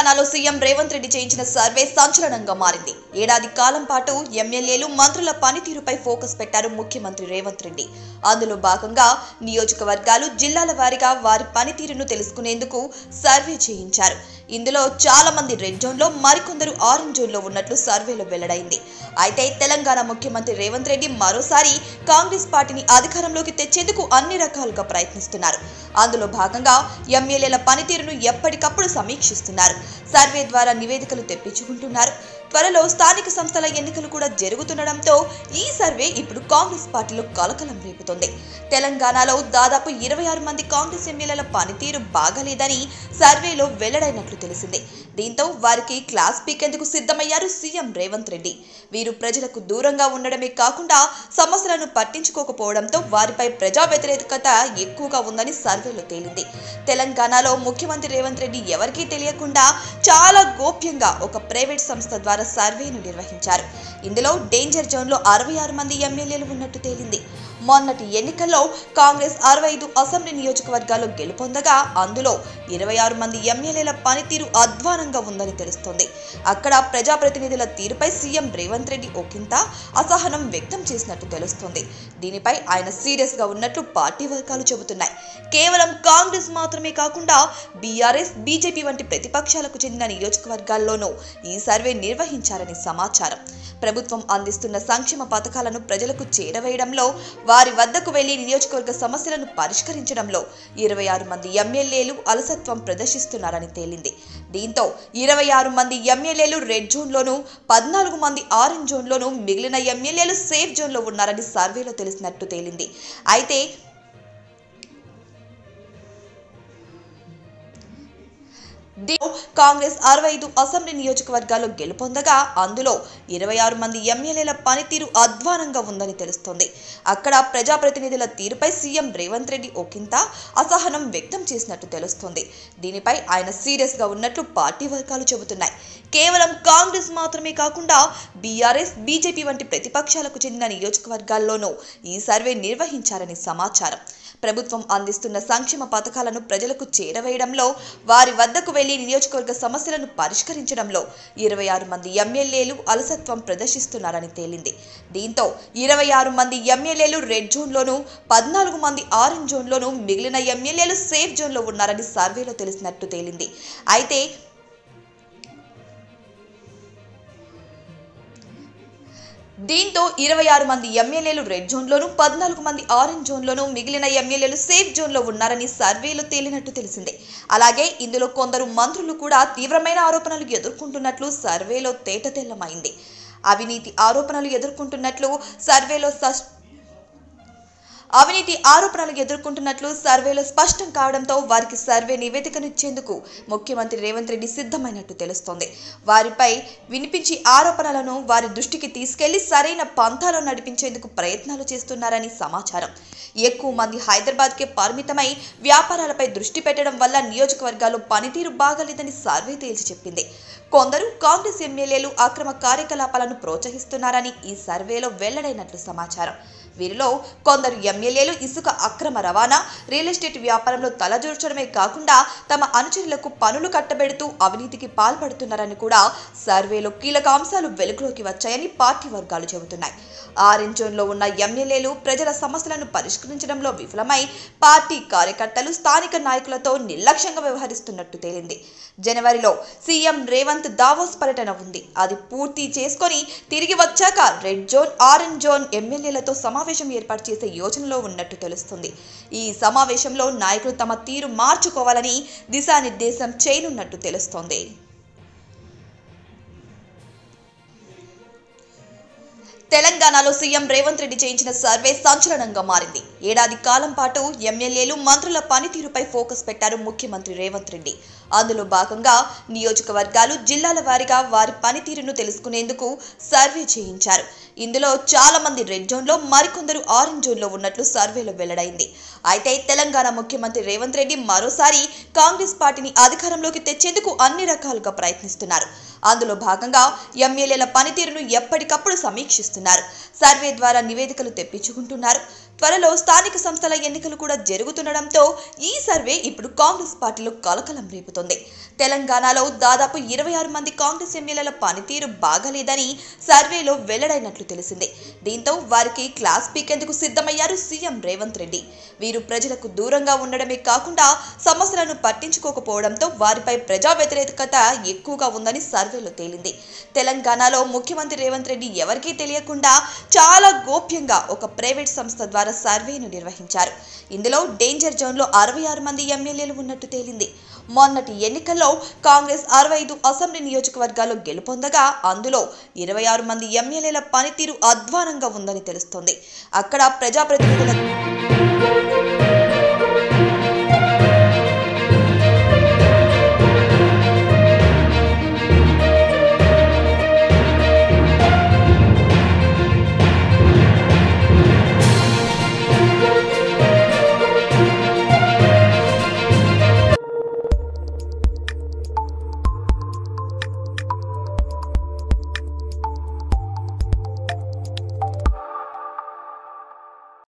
తెలంగాణలో సీఎం రేవంత్ రెడ్డి చేయించిన సర్వే సంచలనంగా మారింది. ఏడాది కాలం పాటు ఎమ్మెల్యేలు, మంత్రుల పనితీరుపై ఫోకస్ పెట్టారు ముఖ్యమంత్రి రేవంత్ రెడ్డి. అందులో భాగంగా నియోజకవర్గాలు, జిల్లాల వారీగా వారి పనితీరును తెలుసుకునేందుకు సర్వే చేయించారు. ఇందులో చాలా మంది రెడ్ జోన్లో, మరికొందరు ఆరెంజ్ జోన్లో ఉన్నట్లు సర్వేలో వెల్లడైంది. అయితే తెలంగాణ ముఖ్యమంత్రి రేవంత్ రెడ్డి మరోసారి కాంగ్రెస్ పార్టీని అధికారంలోకి తెచ్చేందుకు అన్ని రకాలుగా ప్రయత్నిస్తున్నారు. అందులో భాగంగా ఎమ్మెల్యేల పనితీరును ఎప్పటికప్పుడు సమీక్షిస్తున్నారు. సర్వే ద్వారా నివేదికలు తెప్పించుకుంటున్నారు. త్వరలో స్థానిక సంస్థల ఎన్నికలు కూడా జరుగుతుండటంతో ఈ సర్వే ఇప్పుడు కాంగ్రెస్ పార్టీలో కలకలం రేపుతోంది. తెలంగాణలో దాదాపు 26 మంది కాంగ్రెస్ ఎమ్మెల్యేల పనితీరు బాగలేదని సర్వేలో వెల్లడైనట్లు తెలిసింది. దీంతో వారికి క్లాస్ పీకేందుకు సిద్ధమయ్యారు సీఎం రేవంత్ రెడ్డి. వీరు ప్రజలకు దూరంగా ఉండడమే కాకుండా సమస్యలను పట్టించుకోకపోవడంతో వారిపై ప్రజా వ్యతిరేకత ఎక్కువగా ఉందని సర్వేలో తేలింది. తెలంగాణలో ముఖ్యమంత్రి రేవంత్ రెడ్డి ఎవరికీ తెలియకుండా చాలా గోప్యంగా ఒక ప్రైవేట్ సంస్థ ద్వారా సర్వేను నిర్వహించారు. ఇందులో డేంజర్ జోన్లో 66 మంది ఎమ్మెల్యేలు ఉన్నట్టు తేలింది. మొన్నటి ఎన్నికల్లో కాంగ్రెస్ 65 అసెంబ్లీ నియోజకవర్గాల్లో గెలుపొందగా అందులో 26 మంది ఎమ్మెల్యేల పనితీరు అధ్వానంగా ఉందని తెలుస్తోంది. అక్కడ ప్రజాప్రతినిధుల తీరుపై సీఎం రేవంత్ రెడ్డి ఒకంత అసహనం వ్యక్తం చేసినట్టు తెలుస్తోంది. దీనిపై ఆయన సీరియస్ గా ఉన్నట్లు పార్టీ వర్గాలు చెబుతున్నాయి. కేవలం కాంగ్రెస్ మాత్రమే కాకుండా బీఆర్ఎస్, బీజేపీ వంటి ప్రతిపక్షాలకు చెందిన నియోజకవర్గాల్లోనూ ఈ సర్వే నిర్వహించారని సమాచారం. ప్రభుత్వం అందిస్తున్న సంక్షేమ పథకాలను ప్రజలకు చేరవేయడంలో, వారి వద్దకు వెళ్లి నియోజకవర్గ సమస్యలను పరిష్కరించడంలో 26 మంది ఎమ్మెల్యేలు అలసత్వం ప్రదర్శిస్తున్నారని తేలింది. దీంతో 26 మంది ఎమ్మెల్యేలు రెడ్ జోన్లోనూ, 14 మంది ఆరెంజ్ జోన్లోనూ, మిగిలిన ఎమ్మెల్యేలు సేఫ్ జోన్లో ఉన్నారని సర్వేలో తెలిసినట్టు తేలింది. అయితే కాంగ్రెస్ 65 అసెంబ్లీ నియోజకవర్గాల్లో గెలుపొందగా అందులో 26 మంది ఎమ్మెల్యేల పనితీరు అధ్వానంగా ఉందని తెలుస్తోంది. అక్కడ ప్రజాప్రతినిధుల తీరుపై సీఎం రేవంత్ రెడ్డి ఒకంత అసహనం వ్యక్తం చేసినట్టు తెలుస్తోంది. దీనిపై ఆయన సీరియస్ గా ఉన్నట్లు పార్టీ వర్గాలు చెబుతున్నాయి. కేవలం కాంగ్రెస్ మాత్రమే కాకుండా బీఆర్ఎస్, బీజేపీ వంటి ప్రతిపక్షాలకు చెందిన నియోజకవర్గాల్లోనూ ఈ సర్వే నిర్వహించారని సమాచారం. ప్రభుత్వం అందిస్తున్న సంక్షేమ పథకాలను ప్రజలకు చేరవేయడంలో, వారి వద్దకు వెళ్లి నియోజకవర్గ సమస్యలను పరిష్కరించడంలో 26 మంది ఎమ్మెల్యేలు అలసత్వం ప్రదర్శిస్తున్నారని తేలింది. దీంతో 26 మంది ఎమ్మెల్యేలు రెడ్ జోన్లోనూ, 14 మంది ఆరెంజ్ జోన్లోనూ, మిగిలిన ఎమ్మెల్యేలు సేఫ్ జోన్లో ఉన్నారని సర్వేలో తెలిసినట్టు తేలింది. అయితే దీంతో 26 మంది ఎమ్మెల్యేలు రెడ్ జోన్లోనూ, 14 మంది ఆరెంజ్ జోన్లోనూ, మిగిలిన ఎమ్మెల్యేలు సేఫ్ జోన్లో ఉన్నారని సర్వేలో తేలినట్టు తెలిసింది. అలాగే ఇందులో కొందరు మంత్రులు కూడా తీవ్రమైన ఆరోపణలు ఎదుర్కొంటున్నట్లు సర్వేలో తేటతెల్లమైంది. అవినీతి ఆరోపణలు ఎదుర్కొంటున్నట్లు సర్వేలో స్పష్టం కావడంతో వారికి సర్వే నివేదికనిచ్చేందుకు ముఖ్యమంత్రి రేవంత్ రెడ్డి సిద్ధమైనట్టు తెలుస్తోంది. వారిపై వినిపించి ఆరోపణలను వారి దృష్టికి తీసుకెళ్లి సరైన పంథాలో నడిపించేందుకు ప్రయత్నాలు చేస్తున్నారని సమాచారం. ఎక్కువ మంది హైదరాబాద్కే పరిమితమై వ్యాపారాలపై దృష్టి పెట్టడం వల్ల నియోజకవర్గాల్లో పనితీరు బాగలేదని సర్వే తేల్చి చెప్పింది. కొందరు కాంగ్రెస్ ఎమ్మెల్యేలు అక్రమ కార్యకలాపాలను ప్రోత్సహిస్తున్నారని ఈ సర్వేలో వెల్లడైనట్లు సమాచారం. వీరిలో కొందరు ఎమ్మెల్యేలు ఇసుక అక్రమ రవాణా, రియల్ ఎస్టేట్ వ్యాపారంలో తలదూర్చడమే కాకుండా తమ అనుచరులకు పనులు కట్టబెడుతూ అవినీతికి పాల్పడుతున్నారని కూడా సర్వేలో కీలక అంశాలు వెలుగులోకి వచ్చాయని పార్టీ వర్గాలు చెబుతున్నాయి. ఆరెంజ్ జోన్లో ఉన్న ఎమ్మెల్యేలు ప్రజల సమస్యలను పరిష్కరించడంలో విఫలమై పార్టీ కార్యకర్తలు, స్థానిక నాయకులతో నిర్లక్ష్యంగా వ్యవహరిస్తున్నట్టు తేలింది. జనవరిలో సీఎం రేవంత్ దావోస్ పర్యటన ఉంది. అది పూర్తి చేసుకొని తిరిగి వచ్చాక రెడ్ జోన్, ఆరెంజ్ జోన్ ఎమ్మెల్యేలతో సమావేశం ఏర్పాటు చేసే యోచనలో ఉన్నట్టు తెలుస్తుంది. ఈ సమావేశంలో నాయకులు తమ తీరు మార్చుకోవాలని దిశానిర్దేశం చేయనున్నట్టు తెలుస్తోంది. తెలంగాణలో సీఎం రేవంత్ రెడ్డి చేయించిన సర్వే సంచలనంగా మారింది. ఏడాది కాలం పాటు ఎమ్మెల్యేలు, మంత్రుల పనితీరుపై ఫోకస్ పెట్టారు ముఖ్యమంత్రి రేవంత్ రెడ్డి. అందులో భాగంగా నియోజకవర్గాలు, జిల్లాల వారీగా వారి పనితీరును తెలుసుకునేందుకు సర్వే చేయించారు. ఇందులో చాలా మంది రెడ్ జోన్లో, మరికొందరు ఆరెంజ్ జోన్లో ఉన్నట్లు సర్వేలో వెల్లడైంది. అయితే తెలంగాణ ముఖ్యమంత్రి రేవంత్ రెడ్డి మరోసారి కాంగ్రెస్ పార్టీని అధికారంలోకి తెచ్చేందుకు అన్ని రకాలుగా ప్రయత్నిస్తున్నారు. అందులో భాగంగా ఎమ్మెల్యేల పనితీరును ఎప్పటికప్పుడు సమీక్షిస్తున్నారు. సర్వే ద్వారా నివేదికలు తెప్పించుకుంటున్నారు. త్వరలో స్థానిక సంస్థల ఎన్నికలు కూడా జరుగుతుండడంతో ఈ సర్వే ఇప్పుడు కాంగ్రెస్ పార్టీలో కలకలం రేపుతోంది. తెలంగాణలో దాదాపు 26 మంది కాంగ్రెస్ ఎమ్మెల్యేల పనితీరు బాగాలేదని సర్వేలో వెల్లడైనట్లు తెలిసింది. దీంతో వారికి క్లాస్ పీకేందుకు సిద్ధమయ్యారు సీఎం రేవంత్ రెడ్డి. వీరు ప్రజలకు దూరంగా ఉండడమే కాకుండా సమస్యలను పట్టించుకోకపోవడంతో వారిపై ప్రజా వ్యతిరేకత ఎక్కువగా ఉందని సర్వేలో తేలింది. తెలంగాణలో ముఖ్యమంత్రి రేవంత్ రెడ్డి ఎవరికీ తెలియకుండా చాలా గోప్యంగా ఒక ప్రైవేట్ సంస్థ ద్వారా సర్వేను నిర్వహించారు. ఇందులో డేంజర్ జోన్లో 66 మంది ఎమ్మెల్యేలు ఉన్నట్టు తేలింది. మొన్నటి ఎన్నికల్లో కాంగ్రెస్ 65 అసెంబ్లీ నియోజకవర్గాల్లో గెలుపొందగా అందులో 26 మంది ఎమ్మెల్యేల పనితీరు అధ్వానంగా ఉందని తెలుస్తోంది. అక్కడ ప్రజాప్రతినిధుల